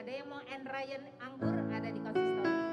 Ada yang mau N Ryan anggur ada di konsistori.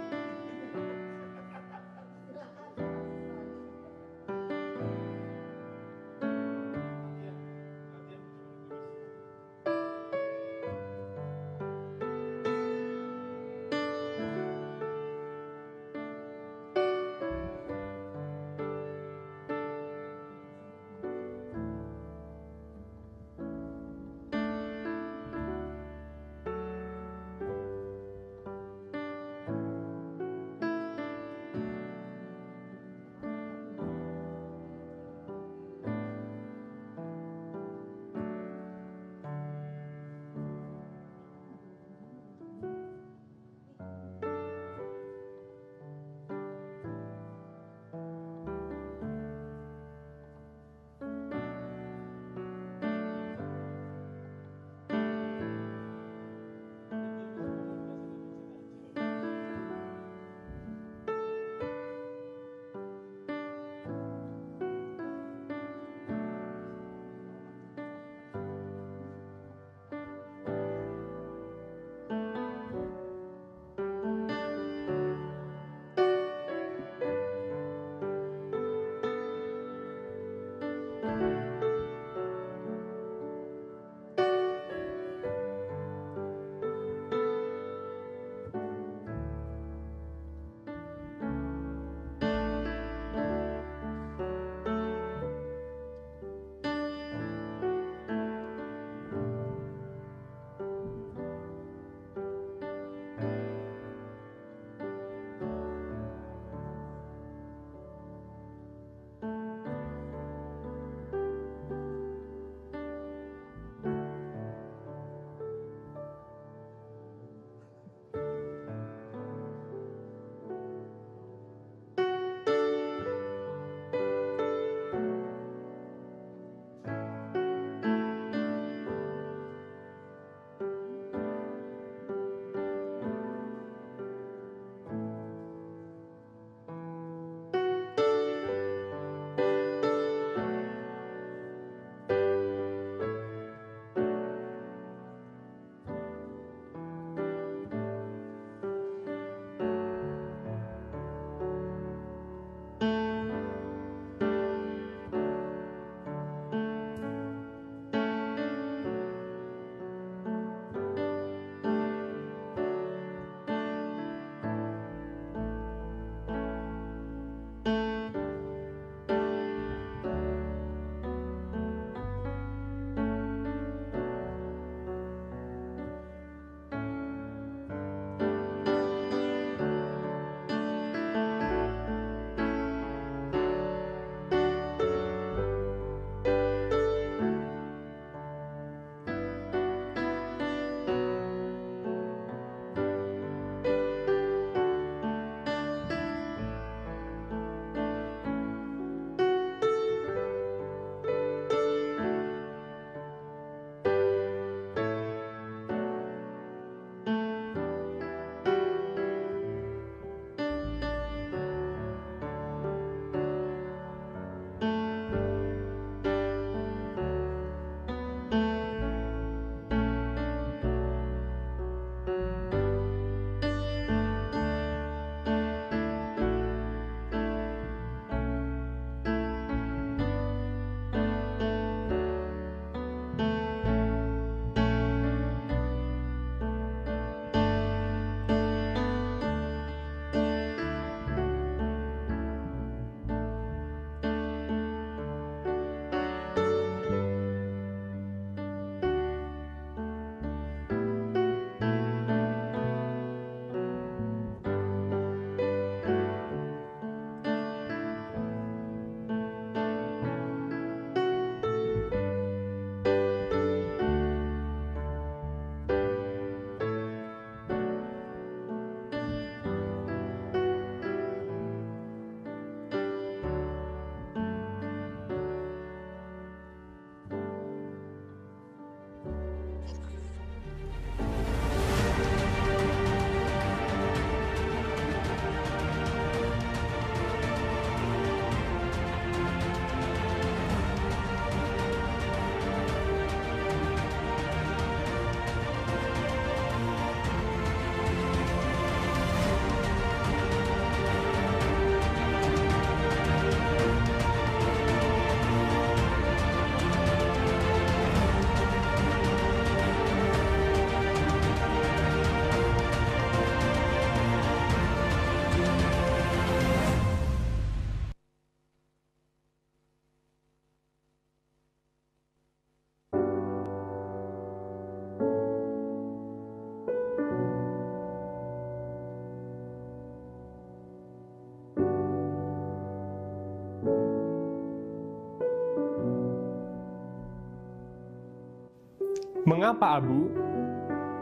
Mengapa abu?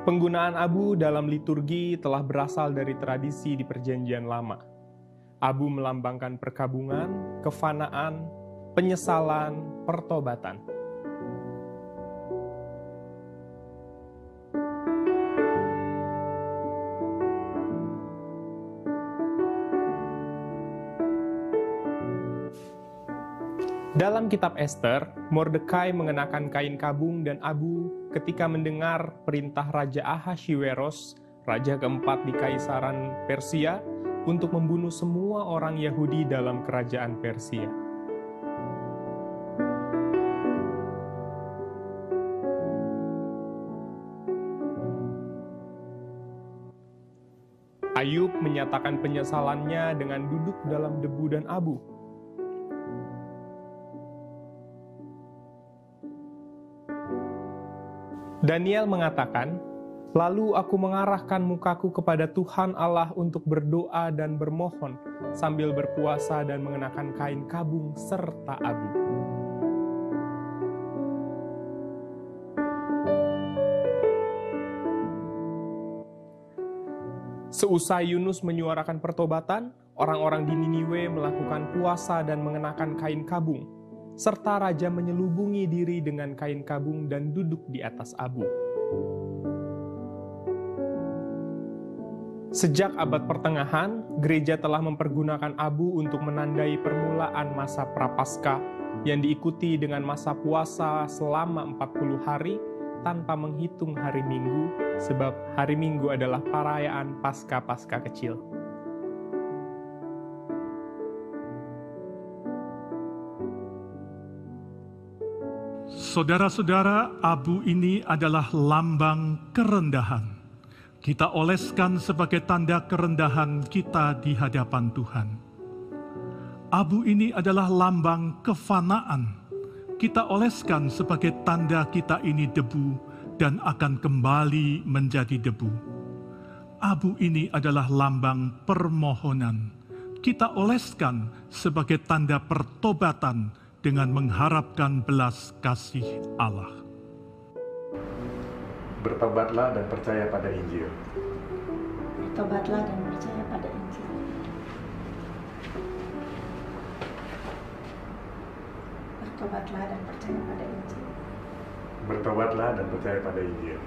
Penggunaan abu dalam liturgi telah berasal dari tradisi di Perjanjian Lama. Abu melambangkan perkabungan, kefanaan, penyesalan, pertobatan. Dalam kitab Ester, Mordekai mengenakan kain kabung dan abu ketika mendengar perintah Raja Ahaswiweros, raja keempat di Kaisaran Persia, untuk membunuh semua orang Yahudi dalam kerajaan Persia. Ayub menyatakan penyesalannya dengan duduk dalam debu dan abu. Daniel mengatakan, "Lalu aku mengarahkan mukaku kepada Tuhan Allah untuk berdoa dan bermohon, sambil berpuasa dan mengenakan kain kabung serta abu." Seusai Yunus menyuarakan pertobatan, orang-orang di Niniwe melakukan puasa dan mengenakan kain kabung, serta raja menyelubungi diri dengan kain kabung dan duduk di atas abu. Sejak abad pertengahan, gereja telah mempergunakan abu untuk menandai permulaan masa Prapaskah yang diikuti dengan masa puasa selama 40 hari tanpa menghitung hari Minggu, sebab hari Minggu adalah perayaan Paskah-Paskah kecil. Saudara-saudara, abu ini adalah lambang kerendahan. Kita oleskan sebagai tanda kerendahan kita di hadapan Tuhan. Abu ini adalah lambang kefanaan. Kita oleskan sebagai tanda kita ini debu dan akan kembali menjadi debu. Abu ini adalah lambang permohonan. Kita oleskan sebagai tanda pertobatan dengan mengharapkan belas kasih Allah. Bertobatlah dan percaya pada Injil. Bertobatlah dan percaya pada Injil. Bertobatlah dan percaya pada Injil. Bertobatlah dan percaya pada Injil.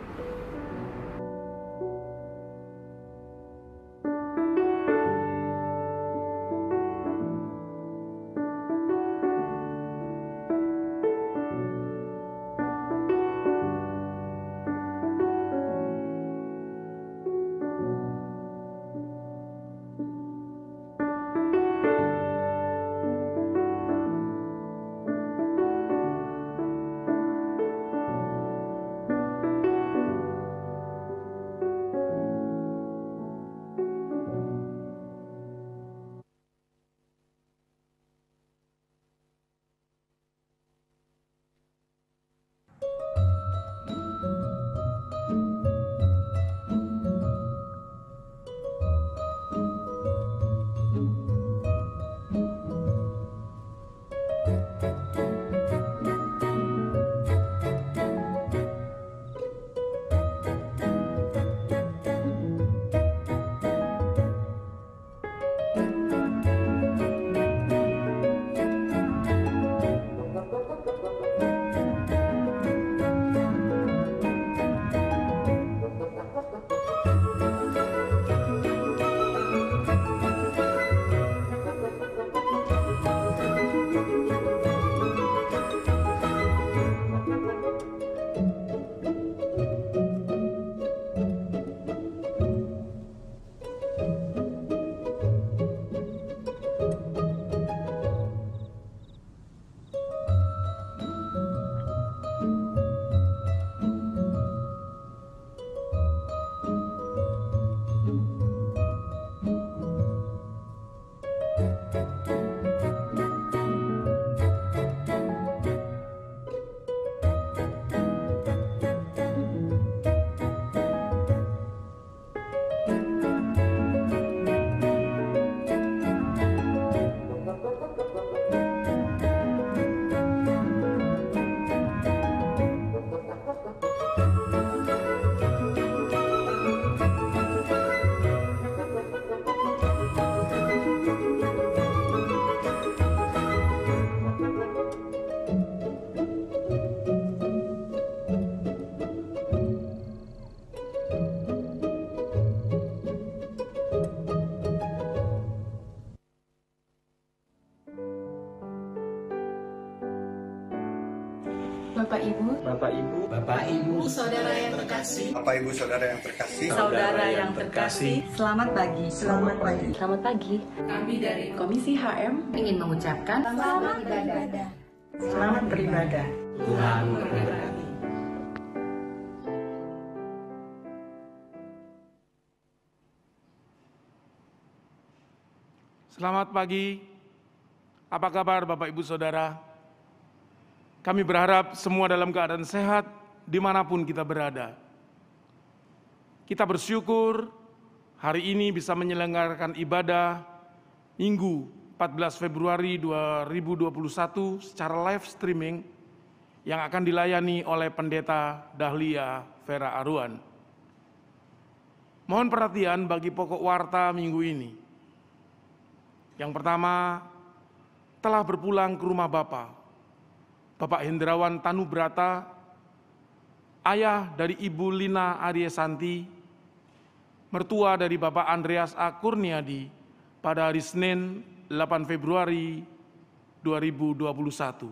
Bapak Ibu, saudara yang terkasih, Bapak Ibu Saudara yang terkasih, saudara yang terkasih, selamat pagi. Selamat pagi. Selamat pagi. kami dari Komisi HM Ingin mengucapkan Selamat ibadah. selamat beribadah. Tuhan memberkati. Selamat pagi, apa kabar Bapak Ibu Saudara? Kami berharap semua dalam keadaan sehat dimanapun kita berada. Kita bersyukur hari ini bisa menyelenggarakan ibadah Minggu 14 Februari 2021 secara live streaming yang akan dilayani oleh Pendeta Dahlia Vera Aruan. Mohon perhatian bagi pokok warta minggu ini. Yang pertama, telah berpulang ke rumah Bapak Hendrawan Tanubrata, ayah dari Ibu Lina Aryesanti, mertua dari Bapak Andreas A. Kurniadi pada hari Senin 8 Februari 2021.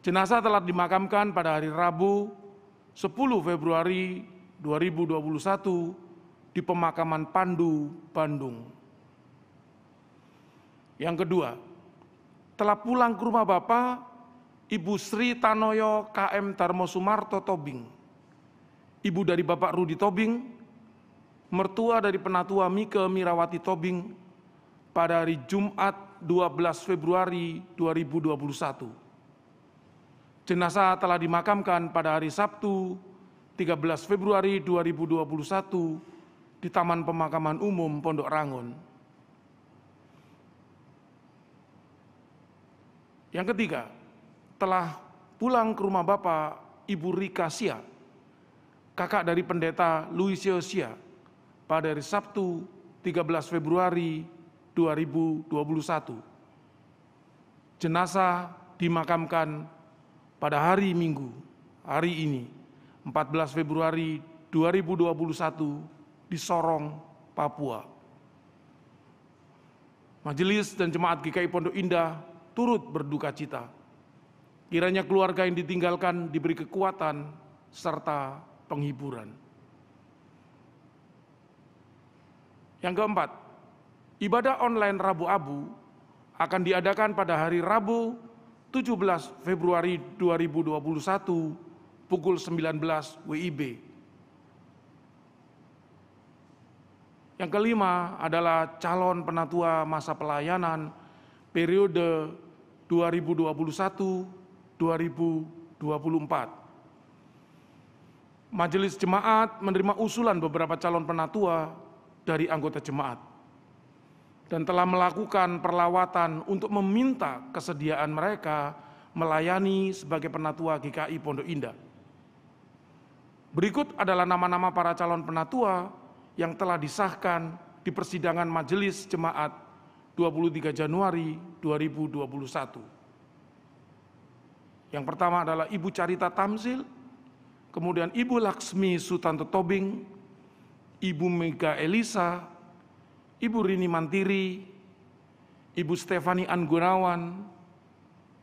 Jenazah telah dimakamkan pada hari Rabu 10 Februari 2021 di Pemakaman Pandu, Bandung. Yang kedua, telah pulang ke rumah Bapak Ibu Sri Tanoyo KM Darmo Sumarto Tobing, ibu dari Bapak Rudi Tobing, mertua dari Penatua Mike Mirawati Tobing pada hari Jumat 12 Februari 2021. Jenazah telah dimakamkan pada hari Sabtu 13 Februari 2021 di Taman Pemakaman Umum Pondok Rangon. Yang ketiga, telah pulang ke rumah Bapak Ibu Rika Sia, kakak dari Pendeta Luisio Sia, pada hari Sabtu 13 Februari 2021. Jenazah dimakamkan pada hari Minggu, hari ini, 14 Februari 2021 di Sorong, Papua. Majelis dan Jemaat GKI Pondok Indah turut berduka cita. Kiranya keluarga yang ditinggalkan diberi kekuatan serta penghiburan. Yang keempat, ibadah online Rabu Abu akan diadakan pada hari Rabu 17 Februari 2021 pukul 19 WIB. Yang kelima adalah calon penatua masa pelayanan periode 2021-2024. Majelis Jemaat menerima usulan beberapa calon penatua dari anggota jemaat dan telah melakukan perlawatan untuk meminta kesediaan mereka melayani sebagai penatua GKI Pondok Indah. Berikut adalah nama-nama para calon penatua yang telah disahkan di persidangan Majelis Jemaat 23 Januari 2021. Yang pertama adalah Ibu Carita Tamsil, kemudian Ibu Laksmi Sutanto Tobing, Ibu Mega Elisa, Ibu Rini Mantiri, Ibu Stefani Anggunawan,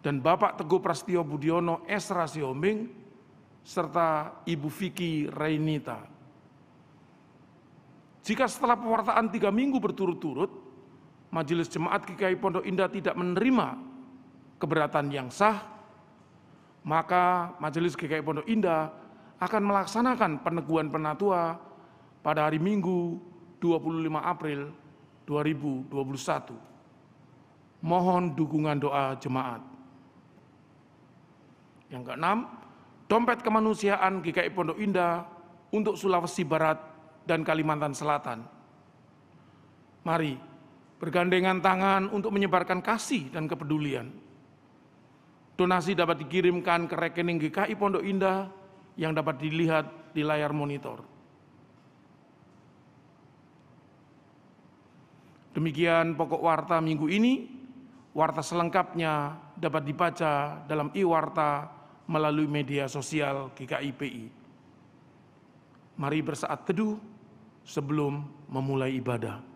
dan Bapak Teguh Prastio Budiono Esra Siombing, serta Ibu Vicky Rainita. Jika setelah pewartaan 3 minggu berturut-turut, Majelis Jemaat GKI Pondok Indah tidak menerima keberatan yang sah, maka Majelis GKI Pondok Indah akan melaksanakan peneguhan penatua pada hari Minggu 25 April 2021. Mohon dukungan doa jemaat. Yang keenam, dompet kemanusiaan GKI Pondok Indah untuk Sulawesi Barat dan Kalimantan Selatan. Mari bergandengan tangan untuk menyebarkan kasih dan kepedulian. Donasi dapat dikirimkan ke rekening GKI Pondok Indah yang dapat dilihat di layar monitor. Demikian pokok warta minggu ini. Warta selengkapnya dapat dibaca dalam e-warta melalui media sosial GKI-PI. Mari bersaat teduh sebelum memulai ibadah.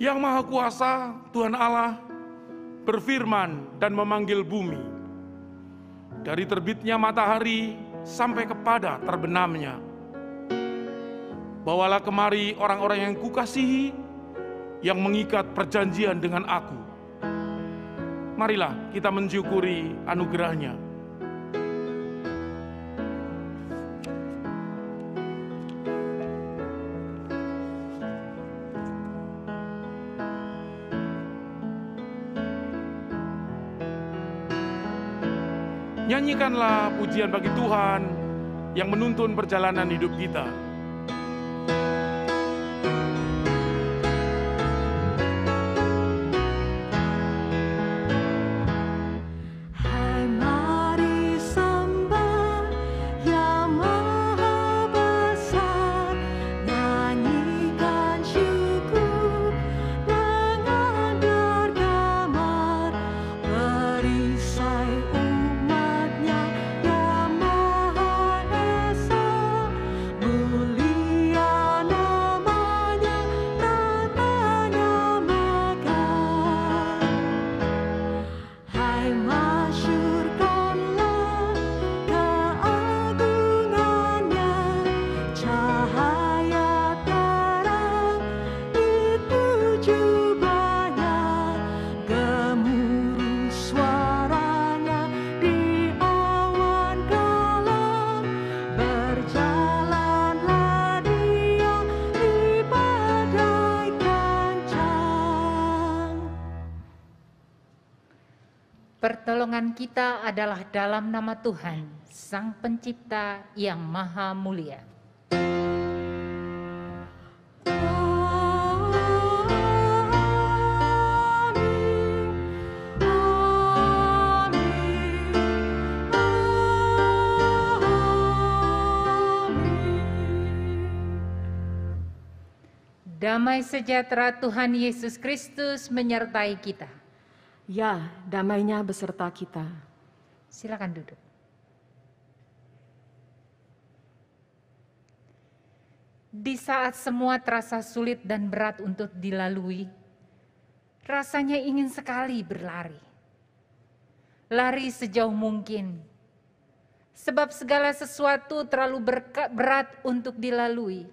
Yang Maha Kuasa, Tuhan Allah, berfirman dan memanggil bumi. Dari terbitnya matahari sampai kepada terbenamnya. Bawalah kemari orang-orang yang kukasihi, yang mengikat perjanjian dengan aku. Marilah kita mensyukuri anugerahnya. Nyanyikanlah pujian bagi Tuhan yang menuntun perjalanan hidup kita. Pertolongan kita adalah dalam nama Tuhan, Sang Pencipta yang Maha Mulia. Damai sejahtera Tuhan Yesus Kristus menyertai kita. Ya, damainya beserta kita. Silakan duduk. Di saat semua terasa sulit dan berat untuk dilalui, rasanya ingin sekali berlari. Lari sejauh mungkin, sebab segala sesuatu terlalu berat untuk dilalui,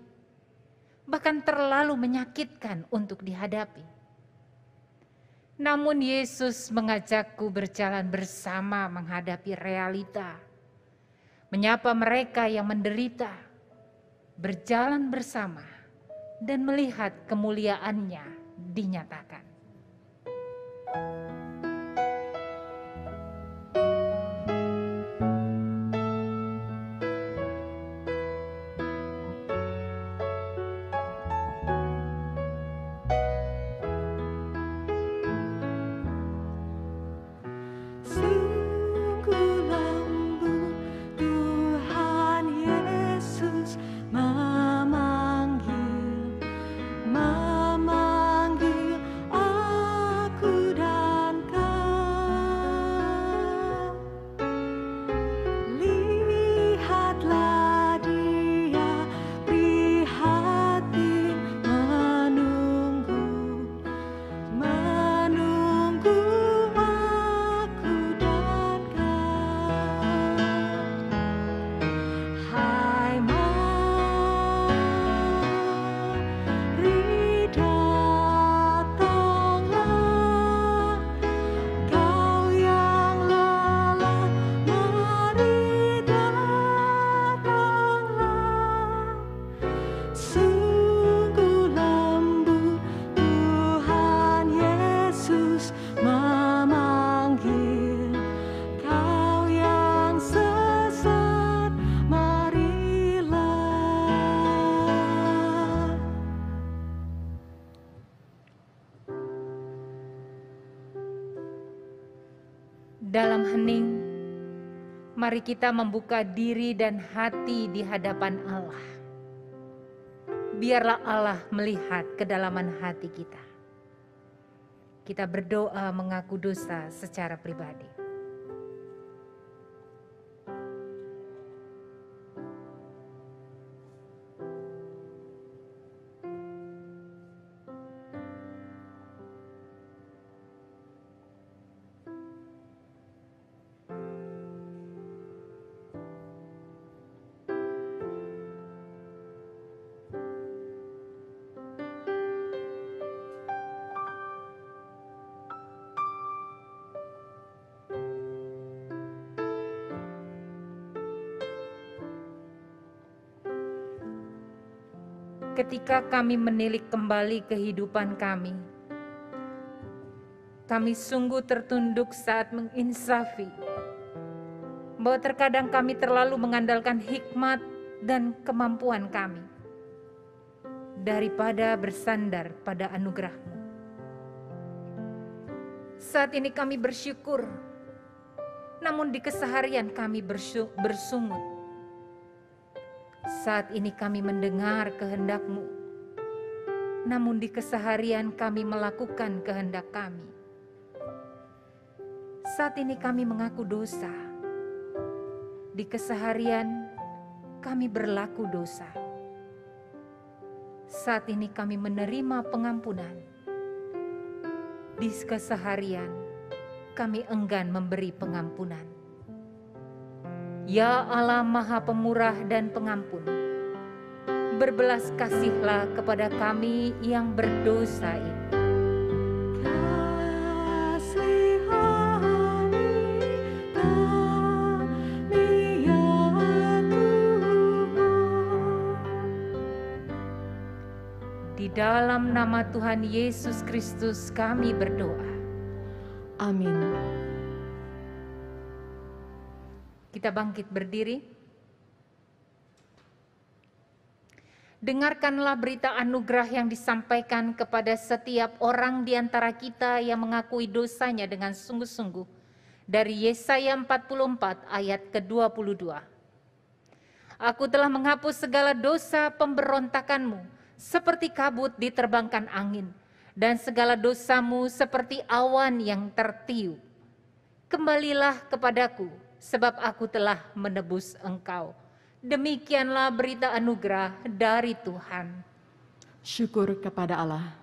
bahkan terlalu menyakitkan untuk dihadapi. Namun Yesus mengajakku berjalan bersama menghadapi realita, menyapa mereka yang menderita, berjalan bersama, dan melihat kemuliaannya dinyatakan. Dalam hening, mari kita membuka diri dan hati di hadapan Allah. Biarlah Allah melihat kedalaman hati kita. Kita berdoa mengaku dosa secara pribadi. ketika kami menilik kembali kehidupan kami sungguh tertunduk saat menginsafi bahwa terkadang kami terlalu mengandalkan hikmat dan kemampuan kami daripada bersandar pada anugerah-Mu. Saat ini kami bersyukur, namun di keseharian kami bersungut. Saat ini kami mendengar kehendak-Mu, namun di keseharian kami melakukan kehendak kami. Saat ini kami mengaku dosa, di keseharian kami berlaku dosa. Saat ini kami menerima pengampunan, di keseharian kami enggan memberi pengampunan. Ya Allah Maha Pemurah dan Pengampun, berbelas kasihlah kepada kami yang berdosa ini. Di dalam nama Tuhan Yesus Kristus kami berdoa. Amin. Kita bangkit berdiri. Dengarkanlah berita anugerah yang disampaikan kepada setiap orang di antara kita yang mengakui dosanya dengan sungguh-sungguh. Dari Yesaya 44 ayat ke-22. Aku telah menghapus segala dosa pemberontakanmu, seperti kabut diterbangkan angin, dan segala dosamu seperti awan yang tertiup. Kembalilah kepadaku, sebab aku telah menebus engkau. Demikianlah berita anugerah dari Tuhan. Syukur kepada Allah.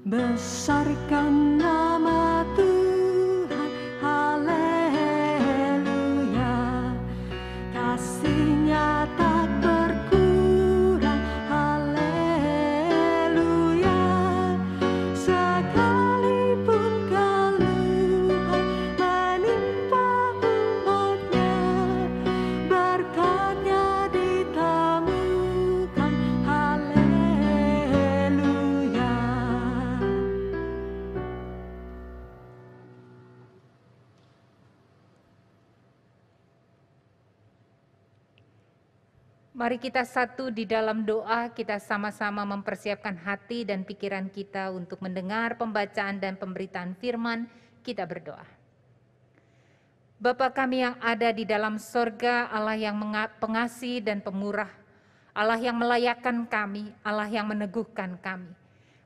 Besarkan nama Tuhan, haleluya. Kasih-Nya tak berkurang, haleluya. Sekalipun keluhan menimpa umat-Nya, berkat-Nya ditemukan, haleluya. Mari kita satu di dalam doa, kita sama-sama mempersiapkan hati dan pikiran kita untuk mendengar pembacaan dan pemberitaan firman. Kita berdoa. Bapa kami yang ada di dalam sorga, Allah yang pengasih dan pemurah, Allah yang melayakkan kami, Allah yang meneguhkan kami.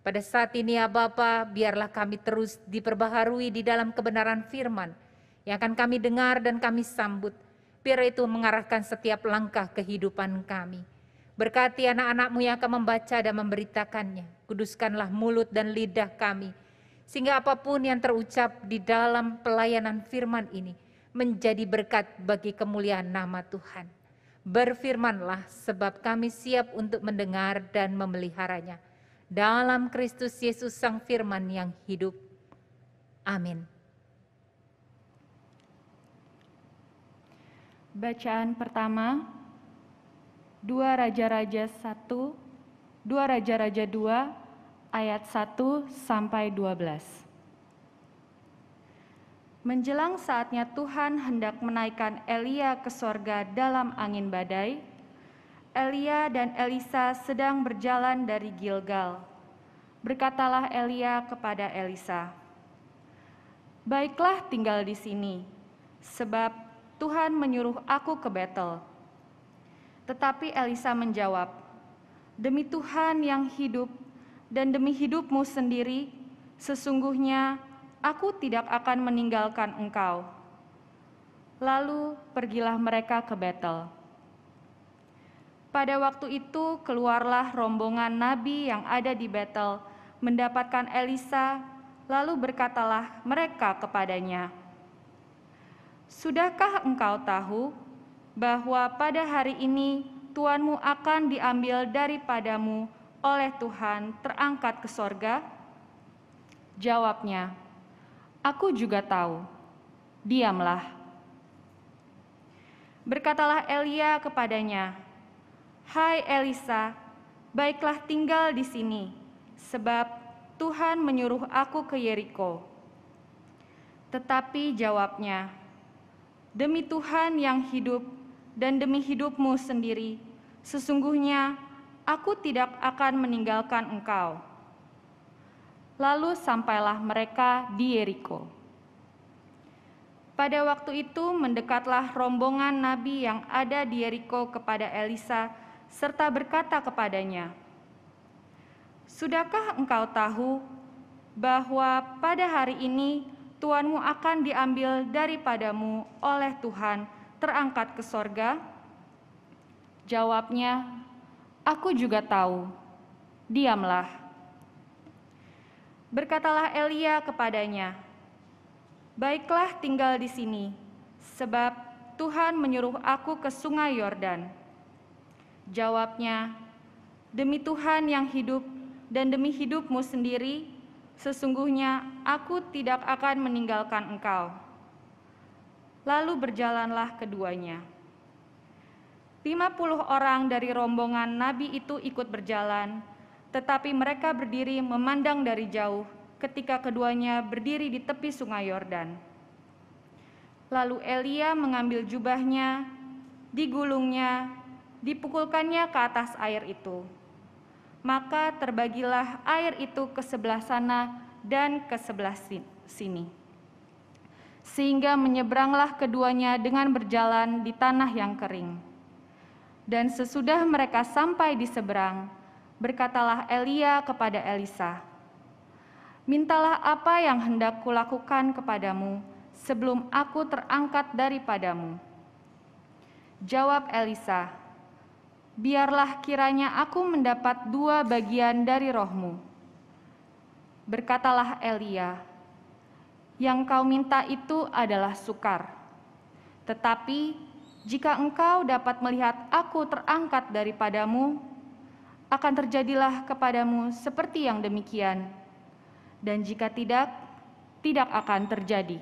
Pada saat ini ya Bapa, biarlah kami terus diperbaharui di dalam kebenaran firman yang akan kami dengar dan kami sambut. Biar itu mengarahkan setiap langkah kehidupan kami. Berkati anak-anak-Mu yang akan membaca dan memberitakannya. Kuduskanlah mulut dan lidah kami, sehingga apapun yang terucap di dalam pelayanan firman ini menjadi berkat bagi kemuliaan nama Tuhan. Berfirmanlah, sebab kami siap untuk mendengar dan memeliharanya. Dalam Kristus Yesus Sang Firman yang hidup. Amin. Bacaan pertama, 2 Raja-Raja 1, 2 Raja-Raja 2, ayat 1 sampai 12. Menjelang saatnya Tuhan hendak menaikkan Elia ke sorga dalam angin badai, Elia dan Elisa sedang berjalan dari Gilgal. Berkatalah Elia kepada Elisa, "Baiklah tinggal di sini, sebab Tuhan menyuruh aku ke Betel." Tetapi Elisa menjawab, "Demi Tuhan yang hidup dan demi hidupmu sendiri, sesungguhnya aku tidak akan meninggalkan engkau." Lalu pergilah mereka ke Betel. Pada waktu itu keluarlah rombongan nabi yang ada di Betel mendapatkan Elisa, lalu berkatalah mereka kepadanya, "Sudahkah engkau tahu bahwa pada hari ini tuanmu akan diambil daripadamu oleh Tuhan terangkat ke sorga?" Jawabnya, Aku juga tahu, diamlah. Berkatalah Elia kepadanya, "Hai Elisa, baiklah tinggal di sini, sebab Tuhan menyuruh aku ke Yeriko." Tetapi jawabnya, "Demi Tuhan yang hidup dan demi hidupmu sendiri, sesungguhnya aku tidak akan meninggalkan engkau." Lalu sampailah mereka di Yeriko. Pada waktu itu mendekatlah rombongan nabi yang ada di Yeriko kepada Elisa serta berkata kepadanya, "Sudahkah engkau tahu bahwa pada hari ini tuanmu akan diambil daripadamu oleh Tuhan, terangkat ke sorga?" Jawabnya, "Aku juga tahu, diamlah." Berkatalah Elia kepadanya, "Baiklah tinggal di sini, sebab Tuhan menyuruh aku ke sungai Yordan." Jawabnya, "Demi Tuhan yang hidup dan demi hidupmu sendiri, sesungguhnya aku tidak akan meninggalkan engkau." Lalu berjalanlah keduanya. 50 orang dari rombongan nabi itu ikut berjalan, tetapi mereka berdiri memandang dari jauh ketika keduanya berdiri di tepi sungai Yordan. Lalu Elia mengambil jubahnya, digulungnya, dipukulkannya ke atas air itu. Maka terbagilah air itu ke sebelah sana dan ke sebelah sini. Sehingga menyeberanglah keduanya dengan berjalan di tanah yang kering. Dan sesudah mereka sampai di seberang, berkatalah Elia kepada Elisa, "Mintalah apa yang hendak kulakukan kepadamu sebelum aku terangkat daripadamu." Jawab Elisa, "Biarlah kiranya aku mendapat 2 bagian dari rohmu." Berkatalah Elia, "Yang kau minta itu adalah sukar. Tetapi jika engkau dapat melihat aku terangkat daripadamu, akan terjadilah kepadamu seperti yang demikian. Dan jika tidak, tidak akan terjadi."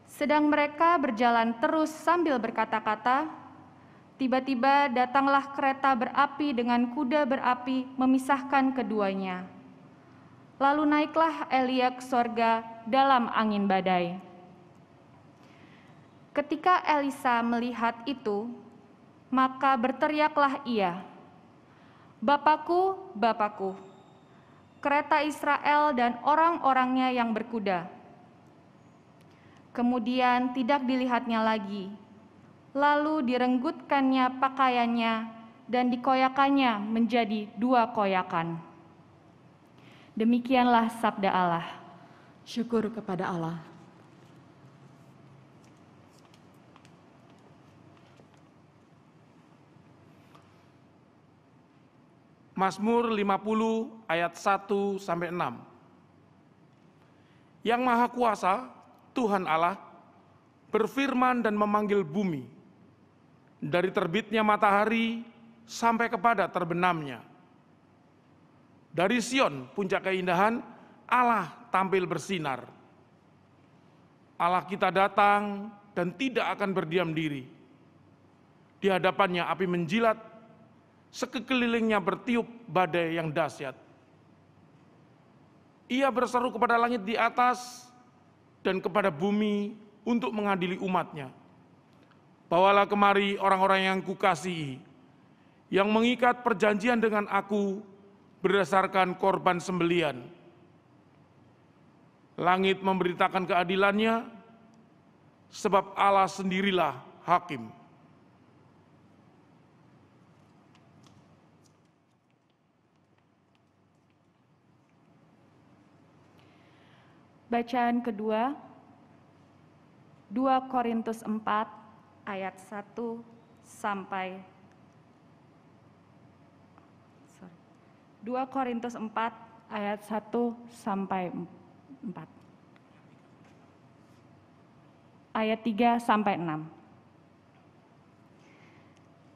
Sedang mereka berjalan terus sambil berkata-kata, tiba-tiba datanglah kereta berapi dengan kuda berapi memisahkan keduanya. Lalu naiklah Elia ke sorga dalam angin badai. Ketika Elisa melihat itu, maka berteriaklah ia, "Bapakku, Bapakku, kereta Israel dan orang-orangnya yang berkuda." Kemudian tidak dilihatnya lagi, lalu direnggutkannya pakaiannya dan dikoyakannya menjadi 2 koyakan. Demikianlah sabda Allah. Syukur kepada Allah. Mazmur 50 ayat 1 sampai 6. Yang Maha Kuasa, Tuhan Allah, berfirman dan memanggil bumi, dari terbitnya matahari sampai kepada terbenamnya. Dari Sion, puncak keindahan, Allah tampil bersinar. Allah kita datang dan tidak akan berdiam diri. Di hadapannya api menjilat, sekelilingnya bertiup badai yang dahsyat. Ia berseru kepada langit di atas dan kepada bumi untuk mengadili umatnya. Bawalah kemari orang-orang yang kukasihi, yang mengikat perjanjian dengan aku berdasarkan korban sembelian. Langit memberitakan keadilannya, sebab Allah sendirilah hakim. Bacaan kedua, 2 Korintus 4 ayat 1 sampai 2 Korintus 4 ayat 1 sampai 4. Ayat 3 sampai 6.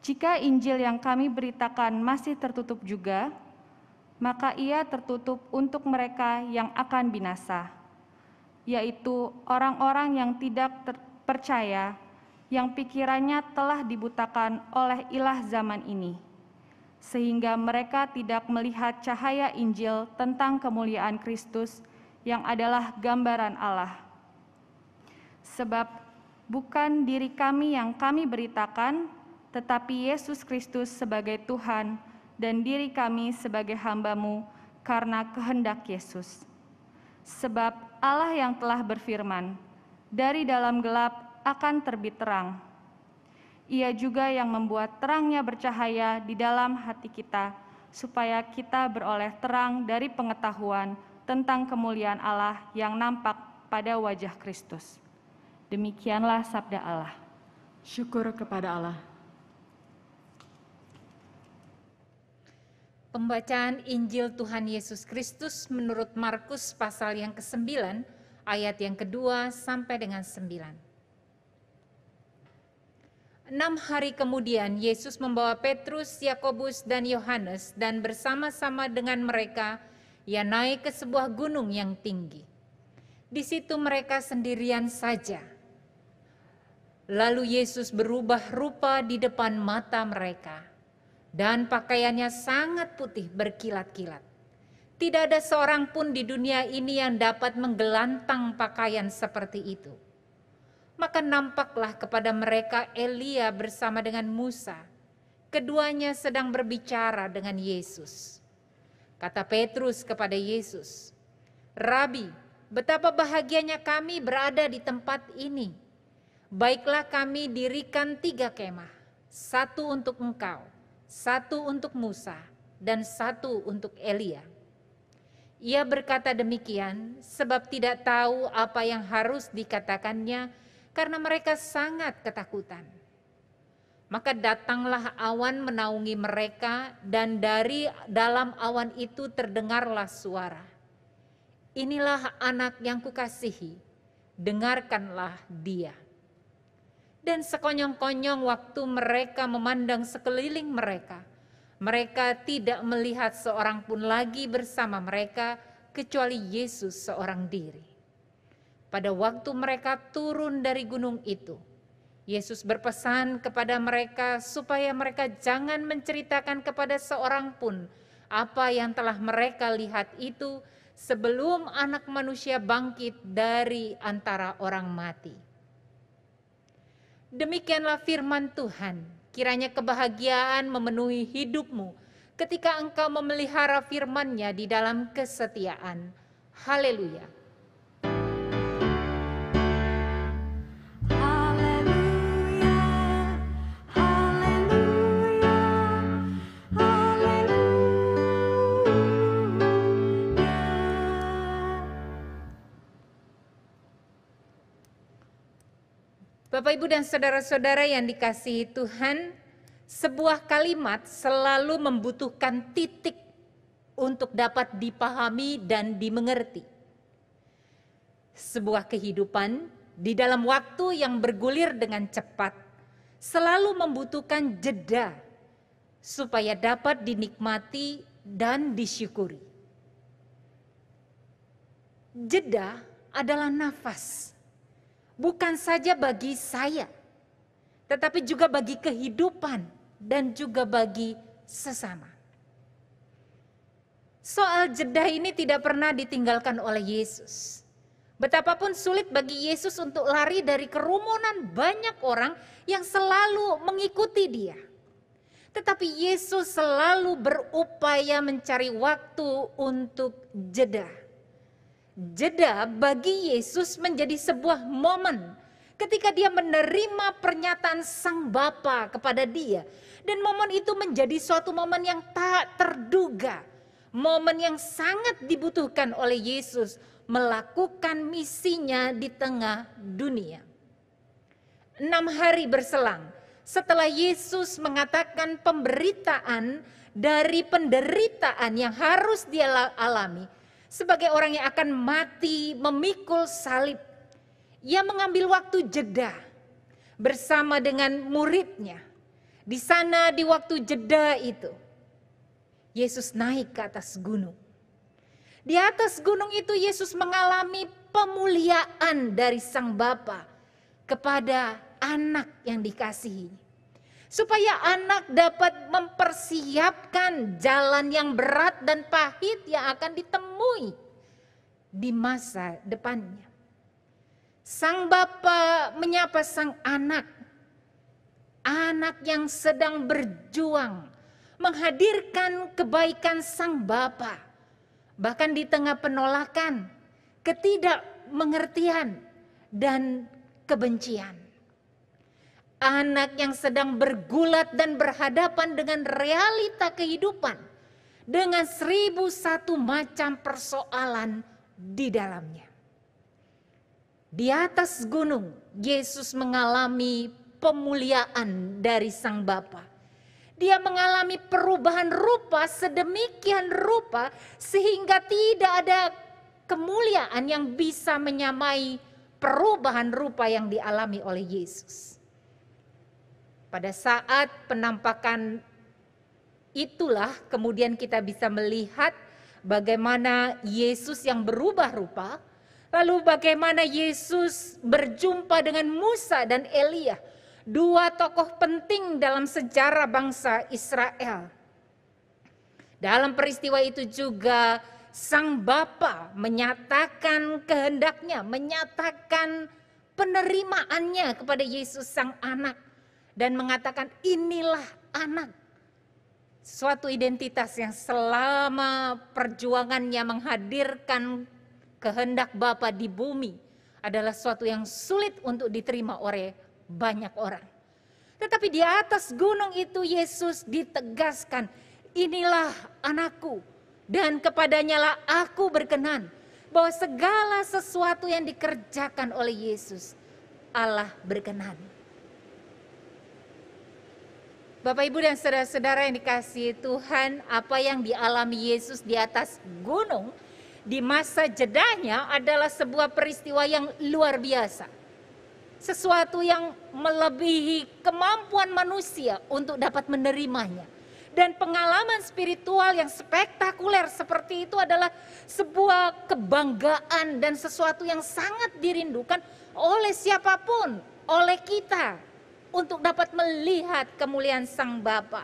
Jika Injil yang kami beritakan masih tertutup juga, maka ia tertutup untuk mereka yang akan binasa. yaitu orang-orang yang tidak percaya, yang pikirannya telah dibutakan oleh ilah zaman ini, sehingga mereka tidak melihat cahaya Injil tentang kemuliaan Kristus yang adalah gambaran Allah. Sebab bukan diri kami yang kami beritakan, tetapi Yesus Kristus sebagai Tuhan dan diri kami sebagai hamba-Mu karena kehendak Yesus. Sebab Allah yang telah berfirman, dari dalam gelap akan terbit terang. Ia juga yang membuat terangnya bercahaya di dalam hati kita, supaya kita beroleh terang dari pengetahuan tentang kemuliaan Allah yang nampak pada wajah Kristus. Demikianlah sabda Allah. Syukur kepada Allah. Pembacaan Injil Tuhan Yesus Kristus menurut Markus pasal yang ke-9, ayat yang kedua sampai dengan 9. 6 hari kemudian Yesus membawa Petrus, Yakobus, dan Yohanes, dan bersama-sama dengan mereka ia naik ke sebuah gunung yang tinggi. Di situ mereka sendirian saja. Lalu Yesus berubah rupa di depan mata mereka, dan pakaiannya sangat putih berkilat-kilat. Tidak ada seorang pun di dunia ini yang dapat menggelantang pakaian seperti itu. Maka nampaklah kepada mereka Elia bersama dengan Musa. Keduanya sedang berbicara dengan Yesus. Kata Petrus kepada Yesus, "Rabi, betapa bahagianya kami berada di tempat ini. Baiklah kami dirikan 3 kemah, 1 untuk Engkau, 1 untuk Musa, dan 1 untuk Elia." Ia berkata demikian sebab tidak tahu apa yang harus dikatakannya karena mereka sangat ketakutan. Maka datanglah awan menaungi mereka, dan dari dalam awan itu terdengarlah suara, "Inilah anak yang kukasihi, dengarkanlah dia." Dan sekonyong-konyong waktu mereka memandang sekeliling mereka, mereka tidak melihat seorang pun lagi bersama mereka kecuali Yesus seorang diri. Pada waktu mereka turun dari gunung itu, Yesus berpesan kepada mereka supaya mereka jangan menceritakan kepada seorang pun apa yang telah mereka lihat itu sebelum Anak Manusia bangkit dari antara orang mati. Demikianlah firman Tuhan. Kiranya kebahagiaan memenuhi hidupmu ketika engkau memelihara firman-Nya di dalam kesetiaan. Haleluya. Bapak, Ibu, dan saudara-saudara yang dikasihi Tuhan, sebuah kalimat selalu membutuhkan titik untuk dapat dipahami dan dimengerti. Sebuah kehidupan di dalam waktu yang bergulir dengan cepat selalu membutuhkan jeda supaya dapat dinikmati dan disyukuri. Jeda adalah nafas. Bukan saja bagi saya, tetapi juga bagi kehidupan dan juga bagi sesama. Soal jeda ini tidak pernah ditinggalkan oleh Yesus. Betapapun sulit bagi Yesus untuk lari dari kerumunan banyak orang yang selalu mengikuti Dia. Tetapi Yesus selalu berupaya mencari waktu untuk jeda. Jeda bagi Yesus menjadi sebuah momen ketika dia menerima pernyataan Sang Bapa kepada dia. Dan momen itu menjadi suatu momen yang tak terduga. Momen yang sangat dibutuhkan oleh Yesus melakukan misinya di tengah dunia. 6 hari berselang setelah Yesus mengatakan pemberitaan dari penderitaan yang harus dia alami, sebagai orang yang akan mati memikul salib, ia mengambil waktu jeda bersama dengan muridnya. Di sana di waktu jeda itu, Yesus naik ke atas gunung. Di atas gunung itu Yesus mengalami pemuliaan dari Sang Bapa kepada anak yang dikasihi. Supaya anak dapat mempersiapkan jalan yang berat dan pahit yang akan ditemui di masa depannya. Sang Bapa menyapa sang anak, anak yang sedang berjuang menghadirkan kebaikan Sang Bapa, bahkan di tengah penolakan, ketidakmengertian, dan kebencian. Anak yang sedang bergulat dan berhadapan dengan realita kehidupan, dengan 1001 macam persoalan di dalamnya. Di atas gunung, Yesus mengalami pemuliaan dari Sang Bapa. Dia mengalami perubahan rupa sedemikian rupa sehingga tidak ada kemuliaan yang bisa menyamai perubahan rupa yang dialami oleh Yesus. Pada saat penampakan itulah kemudian kita bisa melihat bagaimana Yesus yang berubah rupa. Lalu bagaimana Yesus berjumpa dengan Musa dan Elia, dua tokoh penting dalam sejarah bangsa Israel. Dalam peristiwa itu juga Sang Bapa menyatakan kehendaknya, menyatakan penerimaannya kepada Yesus Sang Anak. Dan mengatakan inilah anak. Suatu identitas yang selama perjuangannya menghadirkan kehendak Bapa di bumi adalah suatu yang sulit untuk diterima oleh banyak orang. Tetapi di atas gunung itu Yesus ditegaskan, inilah anakku dan kepadanya lah aku berkenan. Bahwa segala sesuatu yang dikerjakan oleh Yesus, Allah berkenan. Bapak, Ibu, dan saudara-saudara yang dikasihi Tuhan, apa yang dialami Yesus di atas gunung di masa jedanya adalah sebuah peristiwa yang luar biasa. Sesuatu yang melebihi kemampuan manusia untuk dapat menerimanya. Dan pengalaman spiritual yang spektakuler seperti itu adalah sebuah kebanggaan dan sesuatu yang sangat dirindukan oleh siapapun, oleh kita, untuk dapat melihat kemuliaan Sang Bapa.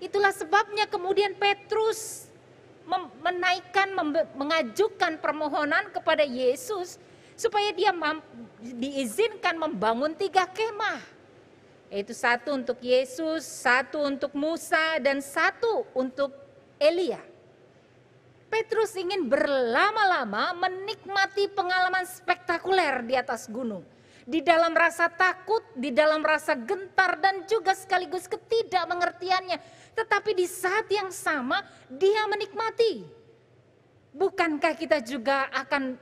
Itulah sebabnya kemudian Petrus mengajukan permohonan kepada Yesus supaya dia diizinkan membangun 3 kemah. Yaitu 1 untuk Yesus, 1 untuk Musa, dan 1 untuk Elia. Petrus ingin berlama-lama menikmati pengalaman spektakuler di atas gunung. Di dalam rasa takut, di dalam rasa gentar, dan juga sekaligus ketidakmengertiannya. Tetapi di saat yang sama dia menikmati. Bukankah kita juga akan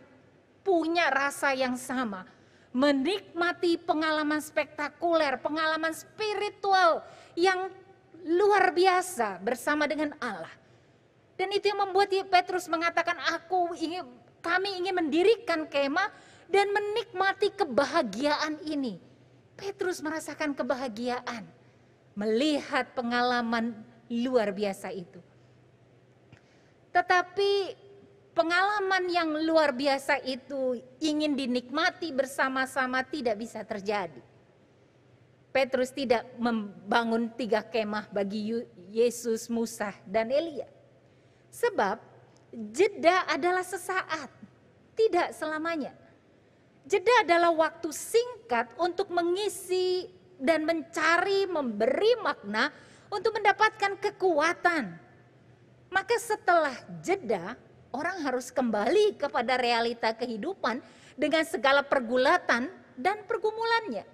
punya rasa yang sama? Menikmati pengalaman spektakuler, pengalaman spiritual yang luar biasa bersama dengan Allah. Dan itu yang membuat Petrus mengatakan, kami ingin mendirikan kemah dan menikmati kebahagiaan ini. Petrus merasakan kebahagiaan melihat pengalaman luar biasa itu. Tetapi pengalaman yang luar biasa itu ingin dinikmati bersama-sama tidak bisa terjadi. Petrus tidak membangun 3 kemah bagi Yesus, Musa, dan Elia. Sebab jeda adalah sesaat, tidak selamanya. Jeda adalah waktu singkat untuk mengisi dan mencari, memberi makna untuk mendapatkan kekuatan. Maka setelah jeda, orang harus kembali kepada realita kehidupan dengan segala pergulatan dan pergumulannya.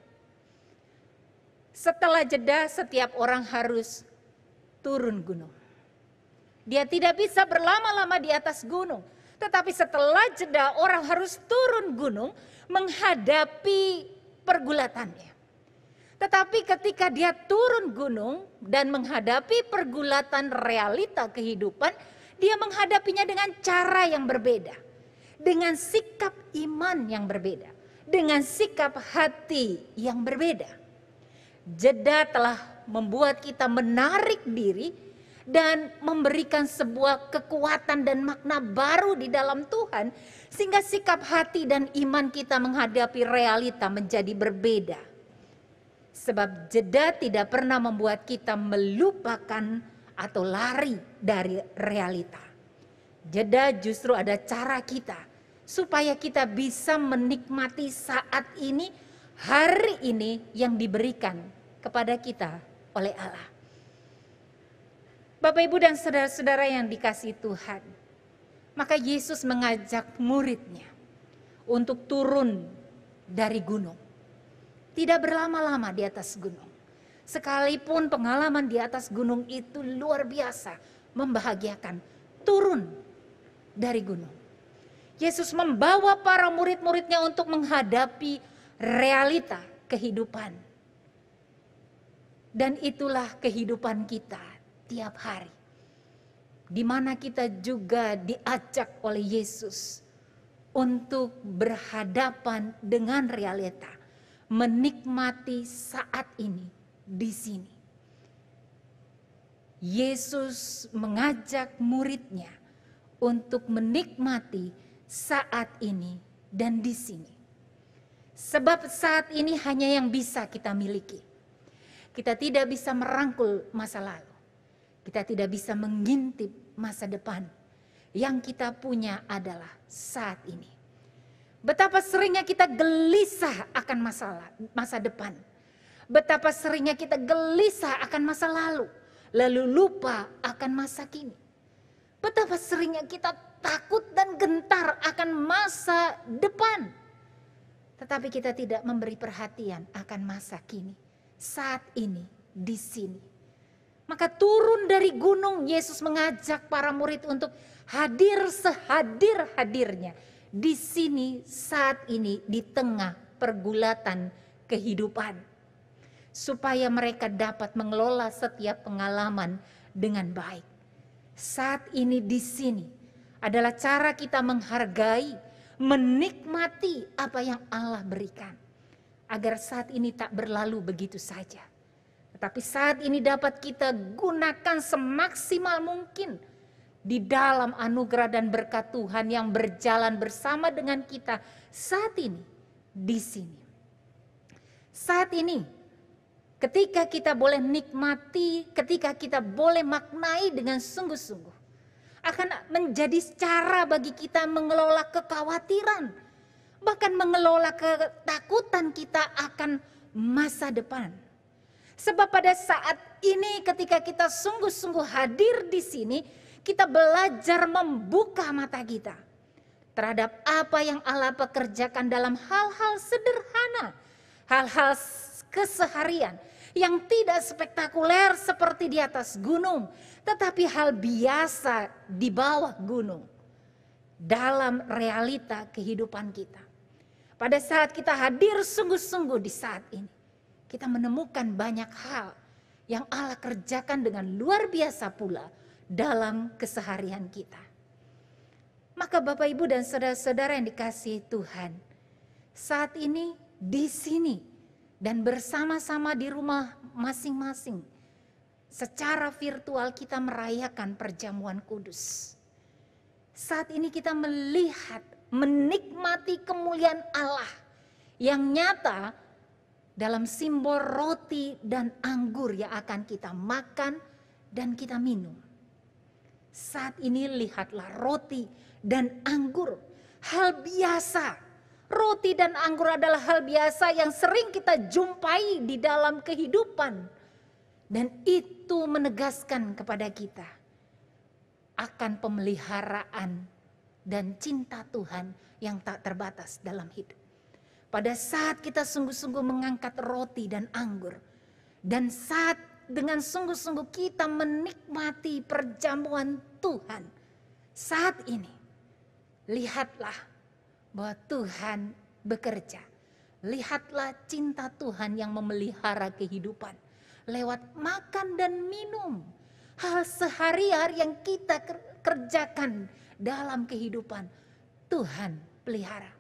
Setelah jeda, setiap orang harus turun gunung. Dia tidak bisa berlama-lama di atas gunung. Tetapi setelah jeda, orang harus turun gunung menghadapi pergulatannya. Tetapi ketika dia turun gunung dan menghadapi pergulatan realita kehidupan, dia menghadapinya dengan cara yang berbeda. Dengan sikap iman yang berbeda. Dengan sikap hati yang berbeda. Jeda telah membuat kita menarik diri dan memberikan sebuah kekuatan dan makna baru di dalam Tuhan, sehingga sikap hati dan iman kita menghadapi realita menjadi berbeda. Sebab jeda tidak pernah membuat kita melupakan atau lari dari realita. Jeda justru ada cara kita supaya kita bisa menikmati saat ini, hari ini yang diberikan kepada kita oleh Allah. Bapak, Ibu, dan saudara-saudara yang dikasihi Tuhan, maka Yesus mengajak muridnya untuk turun dari gunung. Tidak berlama-lama di atas gunung. Sekalipun pengalaman di atas gunung itu luar biasa, membahagiakan, turun dari gunung. Yesus membawa para murid-muridnya untuk menghadapi realita kehidupan. Dan itulah kehidupan kita tiap hari. Di mana kita juga diajak oleh Yesus untuk berhadapan dengan realita, menikmati saat ini di sini. Yesus mengajak muridnya untuk menikmati saat ini dan di sini. Sebab saat ini hanya yang bisa kita miliki. Kita tidak bisa merangkul masa lalu. Kita tidak bisa mengintip masa depan. Yang kita punya adalah saat ini. Betapa seringnya kita gelisah akan masa depan. Betapa seringnya kita gelisah akan masa lalu. Lalu lupa akan masa kini. Betapa seringnya kita takut dan gentar akan masa depan. Tetapi kita tidak memberi perhatian akan masa kini. Saat ini, di sini. Maka turun dari gunung, Yesus mengajak para murid untuk hadir sehadir-hadirnya. Di sini, saat ini, di tengah pergulatan kehidupan. Supaya mereka dapat mengelola setiap pengalaman dengan baik. Saat ini di sini adalah cara kita menghargai, menikmati apa yang Allah berikan. Agar saat ini tak berlalu begitu saja. Tetapi saat ini dapat kita gunakan semaksimal mungkin di dalam anugerah dan berkat Tuhan yang berjalan bersama dengan kita saat ini, di sini. Saat ini, ketika kita boleh nikmati, ketika kita boleh maknai dengan sungguh-sungguh, akan menjadi cara bagi kita mengelola kekhawatiran, bahkan mengelola ketakutan kita akan masa depan. Sebab pada saat ini ketika kita sungguh-sungguh hadir di sini, kita belajar membuka mata kita terhadap apa yang Allah pekerjakan dalam hal-hal sederhana, hal-hal keseharian yang tidak spektakuler seperti di atas gunung, tetapi hal biasa di bawah gunung dalam realita kehidupan kita. Pada saat kita hadir sungguh-sungguh di saat ini, kita menemukan banyak hal yang Allah kerjakan dengan luar biasa pula dalam keseharian kita. Maka Bapak, Ibu, dan saudara-saudara yang dikasihi Tuhan, saat ini di sini dan bersama-sama di rumah masing-masing, secara virtual kita merayakan perjamuan kudus. Saat ini kita melihat, menikmati kemuliaan Allah yang nyata dalam simbol roti dan anggur yang akan kita makan dan kita minum. Saat ini lihatlah roti dan anggur, hal biasa. Roti dan anggur adalah hal biasa yang sering kita jumpai di dalam kehidupan. Dan itu menegaskan kepada kita akan pemeliharaan dan cinta Tuhan yang tak terbatas dalam hidup. Pada saat kita sungguh-sungguh mengangkat roti dan anggur, dan saat dengan sungguh-sungguh kita menikmati perjamuan Tuhan, saat ini lihatlah bahwa Tuhan bekerja. Lihatlah cinta Tuhan yang memelihara kehidupan lewat makan dan minum. Hal sehari-hari yang kita kerjakan dalam kehidupan, Tuhan pelihara.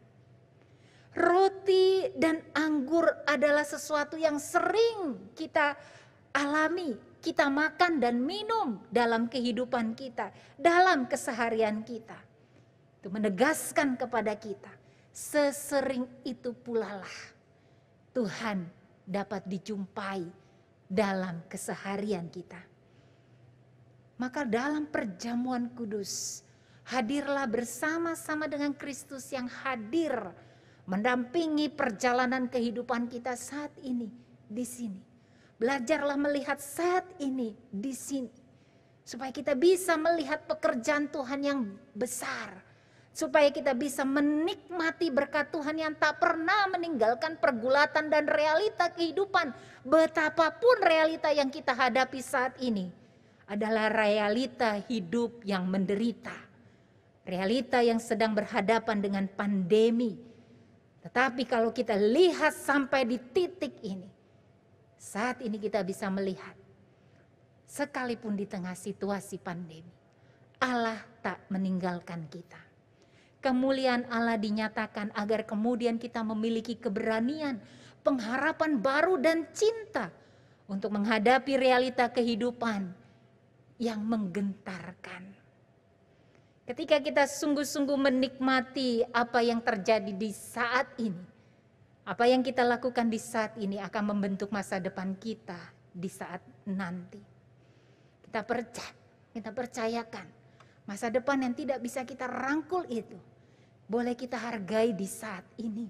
Roti dan anggur adalah sesuatu yang sering kita alami, kita makan dan minum dalam kehidupan kita, dalam keseharian kita. Itu menegaskan kepada kita, sesering itu pula lah Tuhan dapat dijumpai dalam keseharian kita. Maka dalam perjamuan kudus, hadirlah bersama-sama dengan Kristus yang hadir mendampingi perjalanan kehidupan kita saat ini di sini. Belajarlah melihat saat ini di sini, supaya kita bisa melihat pekerjaan Tuhan yang besar, supaya kita bisa menikmati berkat Tuhan yang tak pernah meninggalkan pergulatan dan realita kehidupan. Betapapun realita yang kita hadapi saat ini adalah realita hidup yang menderita, realita yang sedang berhadapan dengan pandemi. Tetapi kalau kita lihat sampai di titik ini, saat ini kita bisa melihat, sekalipun di tengah situasi pandemi, Allah tak meninggalkan kita. Kemuliaan Allah dinyatakan agar kemudian kita memiliki keberanian, pengharapan baru dan cinta untuk menghadapi realita kehidupan yang menggentarkan. Ketika kita sungguh-sungguh menikmati apa yang terjadi di saat ini, apa yang kita lakukan di saat ini akan membentuk masa depan kita di saat nanti. Kita percayakan masa depan yang tidak bisa kita rangkul itu boleh kita hargai di saat ini.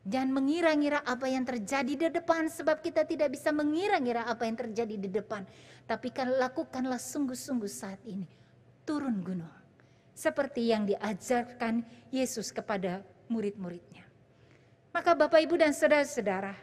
Jangan mengira-ngira apa yang terjadi di depan, sebab kita tidak bisa mengira-ngira apa yang terjadi di depan. Tapi lakukanlah sungguh-sungguh saat ini. Turun gunung. Seperti yang diajarkan Yesus kepada murid-muridnya. Maka Bapak, Ibu, dan saudara-saudara,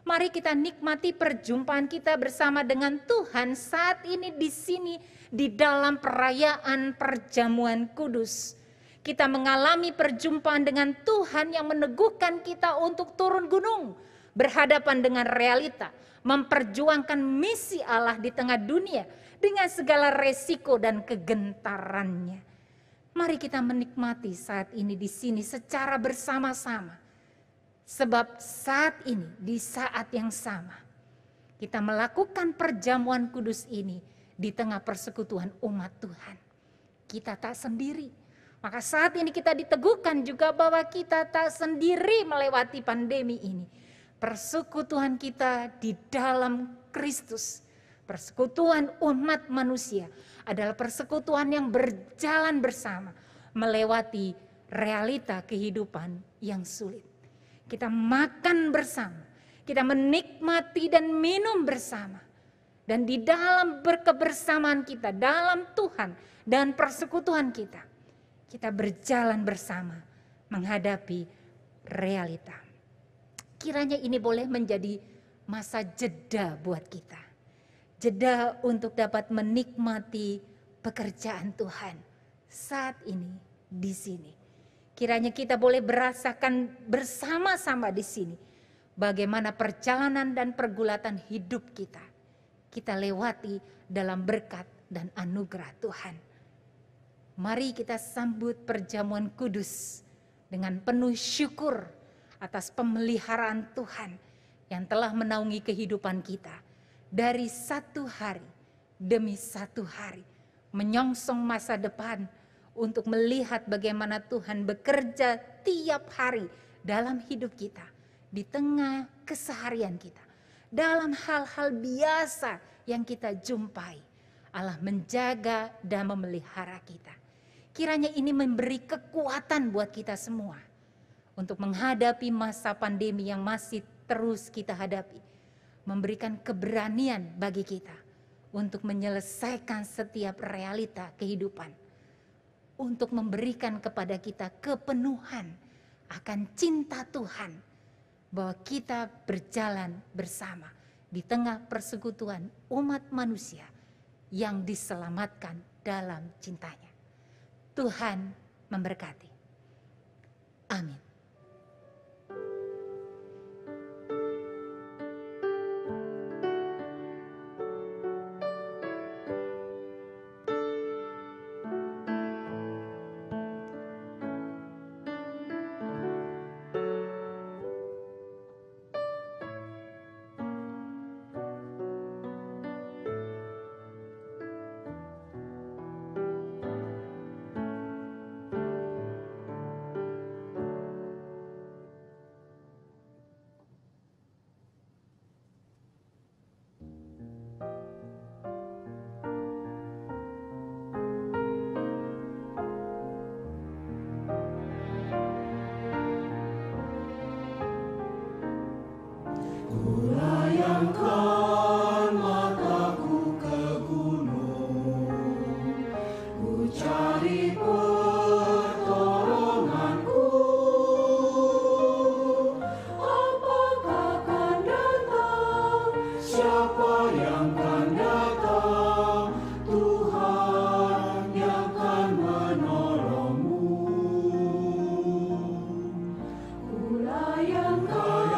mari kita nikmati perjumpaan kita bersama dengan Tuhan saat ini di sini di dalam perayaan perjamuan kudus. Kita mengalami perjumpaan dengan Tuhan yang meneguhkan kita untuk turun gunung, berhadapan dengan realita, memperjuangkan misi Allah di tengah dunia dengan segala resiko dan kegentarannya. Mari kita menikmati saat ini di sini secara bersama-sama. Sebab saat ini, di saat yang sama, kita melakukan perjamuan kudus ini di tengah persekutuan umat Tuhan. Kita tak sendiri. Maka saat ini kita diteguhkan juga bahwa kita tak sendiri melewati pandemi ini. Persekutuan kita di dalam Kristus, persekutuan umat manusia adalah persekutuan yang berjalan bersama melewati realita kehidupan yang sulit. Kita makan bersama, kita menikmati dan minum bersama. Dan di dalam berkebersamaan kita, dalam Tuhan dan persekutuan kita, kita berjalan bersama menghadapi realita. Kiranya ini boleh menjadi masa jeda buat kita. Jeda untuk dapat menikmati pekerjaan Tuhan saat ini di sini. Kiranya kita boleh merasakan bersama-sama di sini bagaimana perjalanan dan pergulatan hidup kita lewati dalam berkat dan anugerah Tuhan. Mari kita sambut perjamuan kudus dengan penuh syukur atas pemeliharaan Tuhan yang telah menaungi kehidupan kita dari satu hari demi satu hari, menyongsong masa depan untuk melihat bagaimana Tuhan bekerja tiap hari dalam hidup kita, di tengah keseharian kita, dalam hal-hal biasa yang kita jumpai. Allah menjaga dan memelihara kita. Kiranya ini memberi kekuatan buat kita semua untuk menghadapi masa pandemi yang masih terus kita hadapi. Memberikan keberanian bagi kita untuk menyelesaikan setiap realita kehidupan. Untuk memberikan kepada kita kepenuhan akan cinta Tuhan. Bahwa kita berjalan bersama di tengah persekutuan umat manusia yang diselamatkan dalam cintanya. Tuhan memberkati. Amin. Kulayangkan mataku ke gunung, ku cari pertolonganku. Apakah akan datang? Siapa yang akan datang? Tuhan yang akan menolongmu. Kulayangkan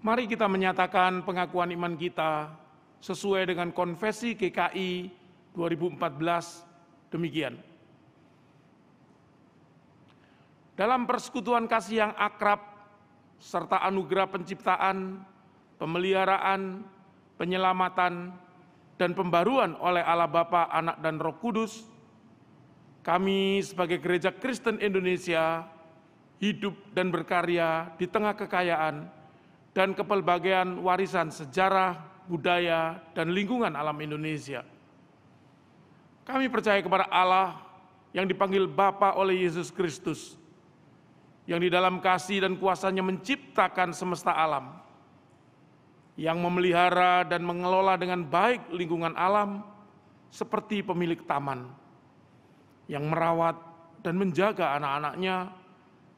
Mari kita menyatakan pengakuan iman kita sesuai dengan Konfesi GKI 2014 demikian. Dalam persekutuan kasih yang akrab, serta anugerah penciptaan, pemeliharaan, penyelamatan, dan pembaruan oleh Allah Bapa, Anak, dan Roh Kudus, kami sebagai Gereja Kristen Indonesia hidup dan berkarya di tengah kekayaan dan kepelbagaian warisan sejarah, budaya, dan lingkungan alam Indonesia. Kami percaya kepada Allah yang dipanggil Bapa oleh Yesus Kristus, yang di dalam kasih dan kuasa-Nya menciptakan semesta alam, yang memelihara dan mengelola dengan baik lingkungan alam seperti pemilik taman, yang merawat dan menjaga anak-anaknya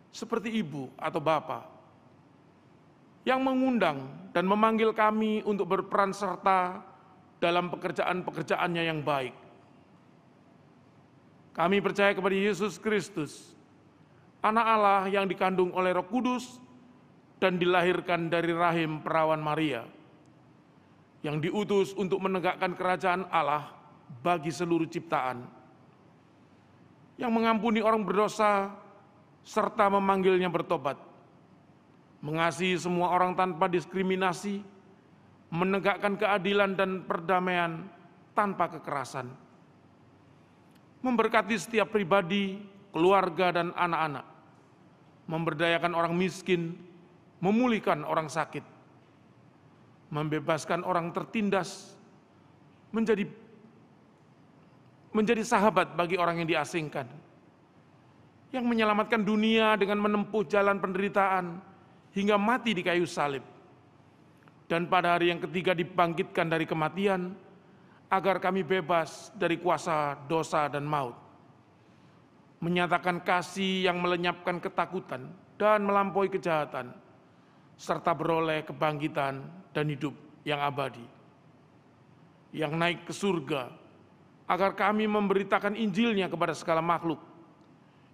seperti ibu atau bapa, yang mengundang dan memanggil kami untuk berperan serta dalam pekerjaan-pekerjaannya yang baik. Kami percaya kepada Yesus Kristus, Anak Allah yang dikandung oleh Roh Kudus dan dilahirkan dari rahim perawan Maria, yang diutus untuk menegakkan kerajaan Allah bagi seluruh ciptaan, yang mengampuni orang berdosa serta memanggilnya bertobat, mengasihi semua orang tanpa diskriminasi, menegakkan keadilan dan perdamaian tanpa kekerasan. memberkati setiap pribadi, keluarga, dan anak-anak, memberdayakan orang miskin, memulihkan orang sakit, membebaskan orang tertindas, menjadi sahabat bagi orang yang diasingkan, yang menyelamatkan dunia dengan menempuh jalan penderitaan hingga mati di kayu salib, dan pada hari yang ketiga dibangkitkan dari kematian, agar kami bebas dari kuasa dosa dan maut. Menyatakan kasih yang melenyapkan ketakutan dan melampaui kejahatan, serta beroleh kebangkitan dan hidup yang abadi. Yang naik ke surga, agar kami memberitakan Injilnya kepada segala makhluk,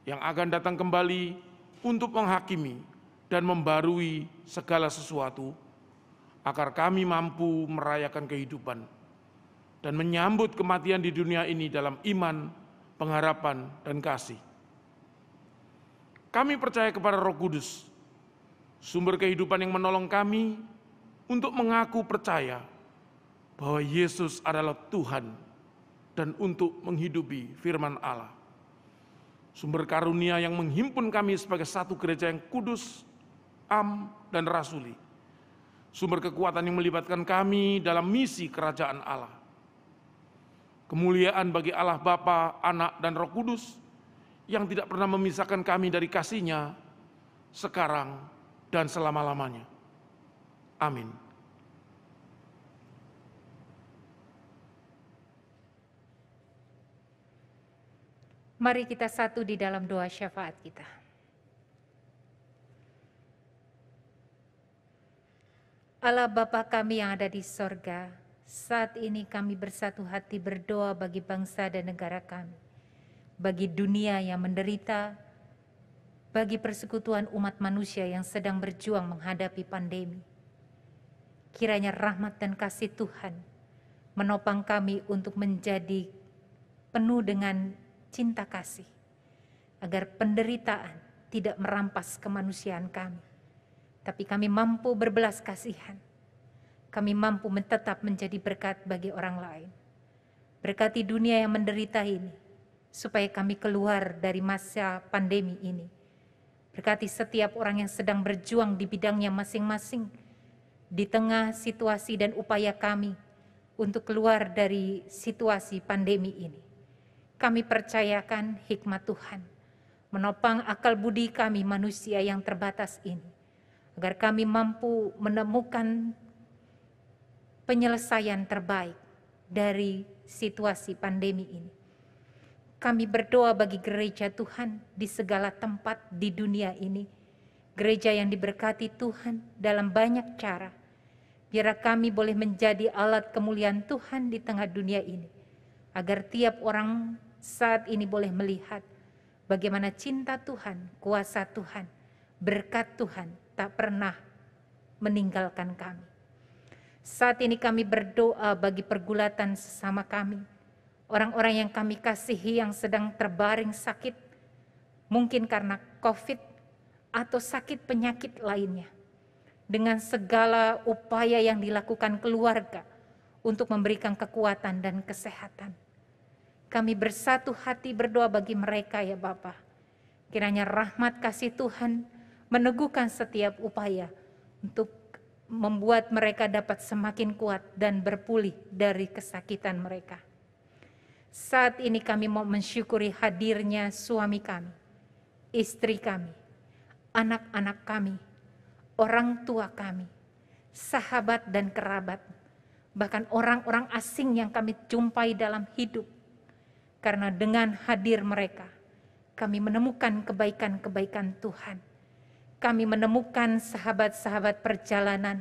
yang akan datang kembali untuk menghakimi dan membarui segala sesuatu, agar kami mampu merayakan kehidupan dan menyambut kematian di dunia ini dalam iman, pengharapan, dan kasih. Kami percaya kepada Roh Kudus, sumber kehidupan yang menolong kami untuk mengaku percaya bahwa Yesus adalah Tuhan dan untuk menghidupi firman Allah. Sumber karunia yang menghimpun kami sebagai satu gereja yang kudus, am, dan rasuli. Sumber kekuatan yang melibatkan kami dalam misi kerajaan Allah. Kemuliaan bagi Allah Bapa, Anak, dan Roh Kudus yang tidak pernah memisahkan kami dari kasih-Nya sekarang dan selama-lamanya. Amin. Mari kita satu di dalam doa syafaat kita. Allah Bapa kami yang ada di sorga, saat ini kami bersatu hati berdoa bagi bangsa dan negara kami, bagi dunia yang menderita, bagi persekutuan umat manusia yang sedang berjuang menghadapi pandemi. Kiranya rahmat dan kasih Tuhan menopang kami untuk menjadi penuh dengan cinta kasih, agar penderitaan tidak merampas kemanusiaan kami, tapi kami mampu berbelas kasihan. Kami mampu tetap menjadi berkat bagi orang lain. Berkati dunia yang menderita ini, supaya kami keluar dari masa pandemi ini. Berkati setiap orang yang sedang berjuang di bidangnya masing-masing, di tengah situasi dan upaya kami untuk keluar dari situasi pandemi ini. Kami percayakan hikmat Tuhan, menopang akal budi kami manusia yang terbatas ini, agar kami mampu menemukan penyelesaian terbaik dari situasi pandemi ini. Kami berdoa bagi gereja Tuhan di segala tempat di dunia ini, gereja yang diberkati Tuhan dalam banyak cara. Biar kami boleh menjadi alat kemuliaan Tuhan di tengah dunia ini, agar tiap orang saat ini boleh melihat bagaimana cinta Tuhan, kuasa Tuhan, berkat Tuhan tak pernah meninggalkan kami. Saat ini kami berdoa bagi pergulatan sesama kami, orang-orang yang kami kasihi yang sedang terbaring sakit, mungkin karena COVID atau sakit penyakit lainnya. Dengan segala upaya yang dilakukan keluarga untuk memberikan kekuatan dan kesehatan, kami bersatu hati berdoa bagi mereka ya Bapa. Kiranya rahmat kasih Tuhan meneguhkan setiap upaya untuk membuat mereka dapat semakin kuat dan berpulih dari kesakitan mereka. Saat ini kami mau mensyukuri hadirnya suami kami, istri kami, anak-anak kami, orang tua kami, sahabat dan kerabat, bahkan orang-orang asing yang kami jumpai dalam hidup. Karena dengan hadir mereka, kami menemukan kebaikan-kebaikan Tuhan. Kami menemukan sahabat-sahabat perjalanan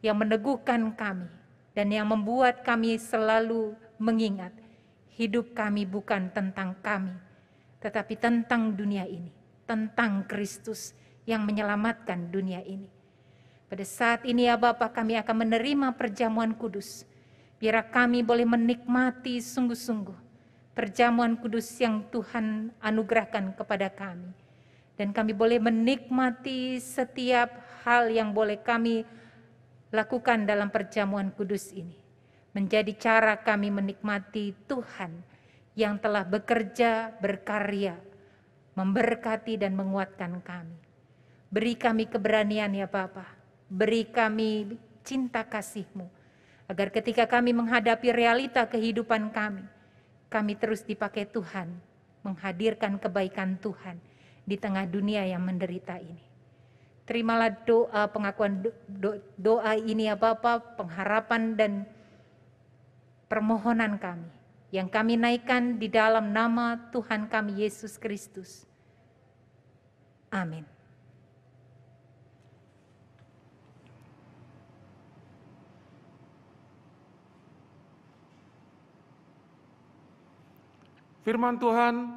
yang meneguhkan kami dan yang membuat kami selalu mengingat hidup kami bukan tentang kami, tetapi tentang dunia ini, tentang Kristus yang menyelamatkan dunia ini. Pada saat ini ya Bapa, kami akan menerima perjamuan kudus. Biar kami boleh menikmati sungguh-sungguh perjamuan kudus yang Tuhan anugerahkan kepada kami. Dan kami boleh menikmati setiap hal yang boleh kami lakukan dalam perjamuan kudus ini. Menjadi cara kami menikmati Tuhan yang telah bekerja, berkarya, memberkati dan menguatkan kami. Beri kami keberanian ya Bapa, beri kami cinta kasih-Mu, agar ketika kami menghadapi realita kehidupan kami terus dipakai Tuhan, menghadirkan kebaikan Tuhan di tengah dunia yang menderita ini. Terimalah doa, pengakuan doa ini ya Bapa, pengharapan dan permohonan kami, yang kami naikkan di dalam nama Tuhan kami Yesus Kristus. Amin. Firman Tuhan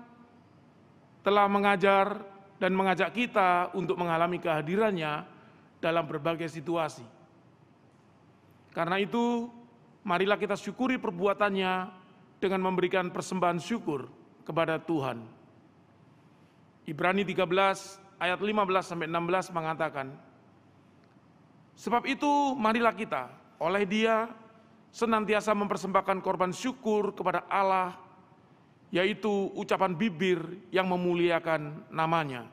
telah mengajar dan mengajak kita untuk mengalami kehadirannya dalam berbagai situasi. Karena itu, marilah kita syukuri perbuatannya dengan memberikan persembahan syukur kepada Tuhan. Ibrani 13 ayat 15-16 mengatakan, sebab itu marilah kita oleh Dia senantiasa mempersembahkan korban syukur kepada Allah, yaitu ucapan bibir yang memuliakan namanya.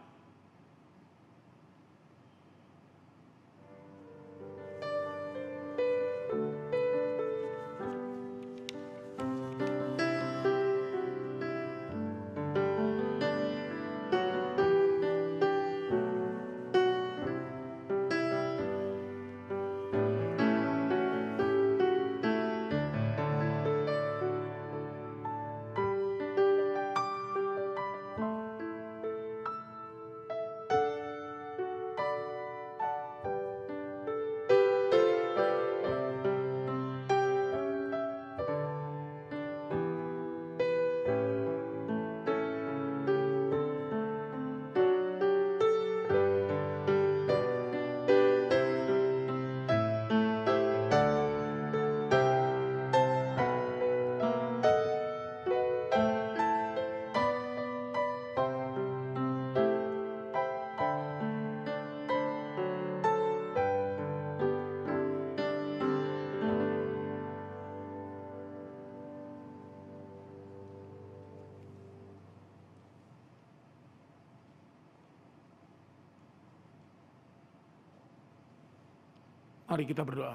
Mari kita berdoa.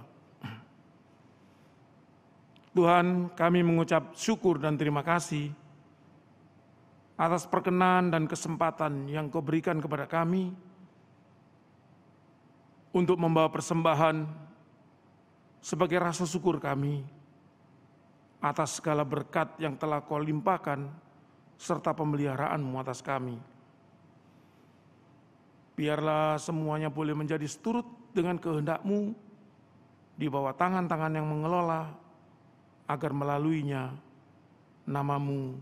Tuhan, kami mengucap syukur dan terima kasih atas perkenan dan kesempatan yang Kau berikan kepada kami untuk membawa persembahan sebagai rasa syukur kami atas segala berkat yang telah Kau limpahkan serta pemeliharaan-Mu atas kami. Biarlah semuanya boleh menjadi seturut dengan kehendak-Mu di bawah tangan-tangan yang mengelola, agar melaluinya nama-Mu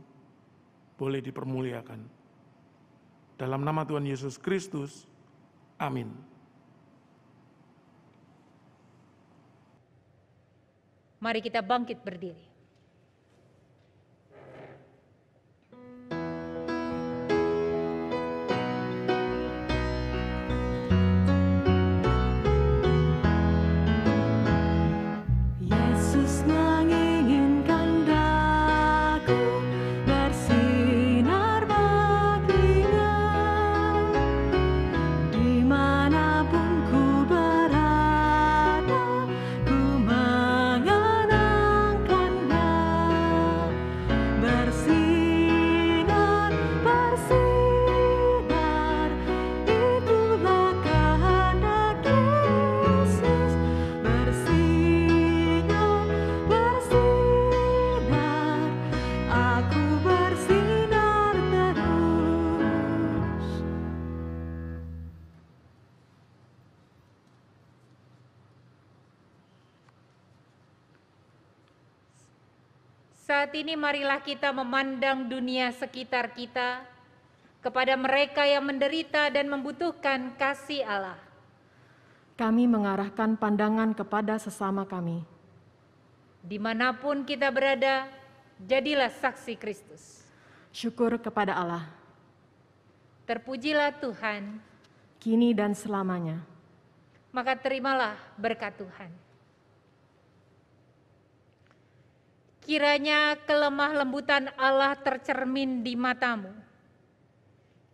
boleh dipermuliakan. Dalam nama Tuhan Yesus Kristus, amin. Mari kita bangkit berdiri. Saat ini marilah kita memandang dunia sekitar kita kepada mereka yang menderita dan membutuhkan kasih Allah. Kami mengarahkan pandangan kepada sesama kami. Dimanapun kita berada, jadilah saksi Kristus. Syukur kepada Allah. Terpujilah Tuhan, kini dan selamanya. Maka terimalah berkat Tuhan. Kiranya kelemah lembutan Allah tercermin di matamu.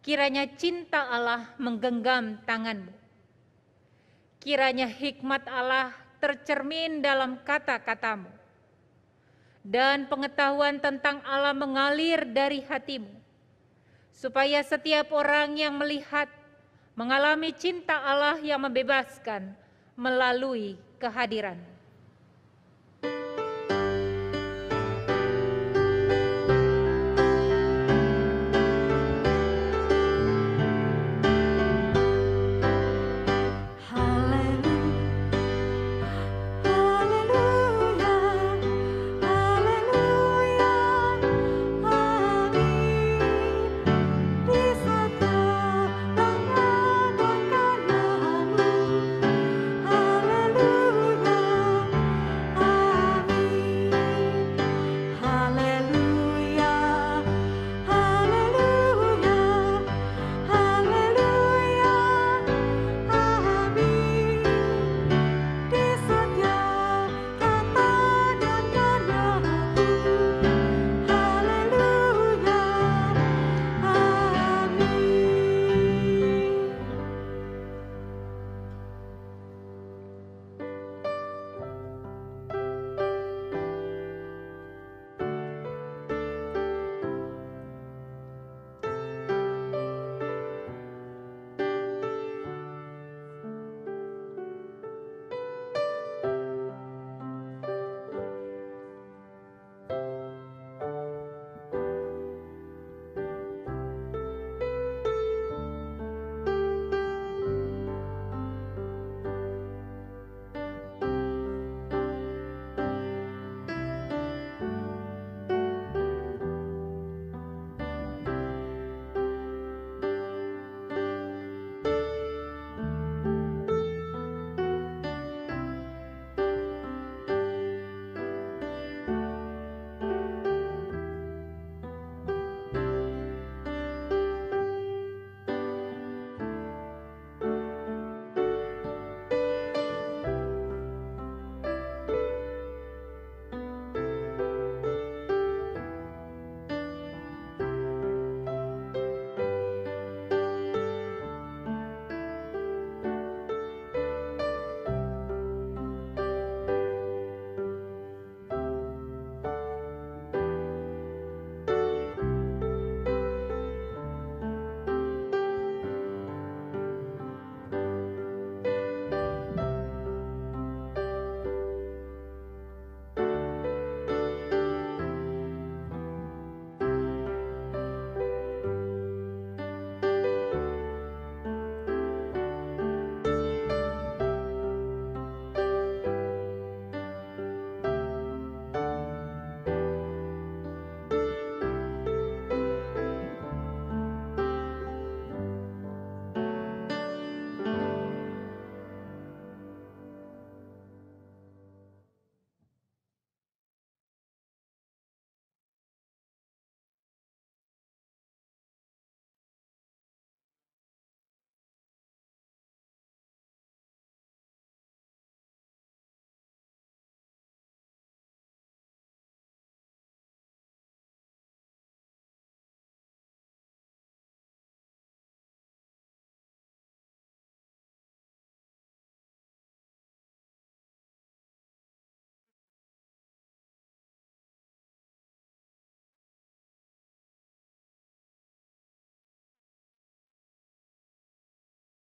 Kiranya cinta Allah menggenggam tanganmu. Kiranya hikmat Allah tercermin dalam kata-katamu. Dan pengetahuan tentang Allah mengalir dari hatimu. Supaya setiap orang yang melihat mengalami cinta Allah yang membebaskan melalui kehadiran.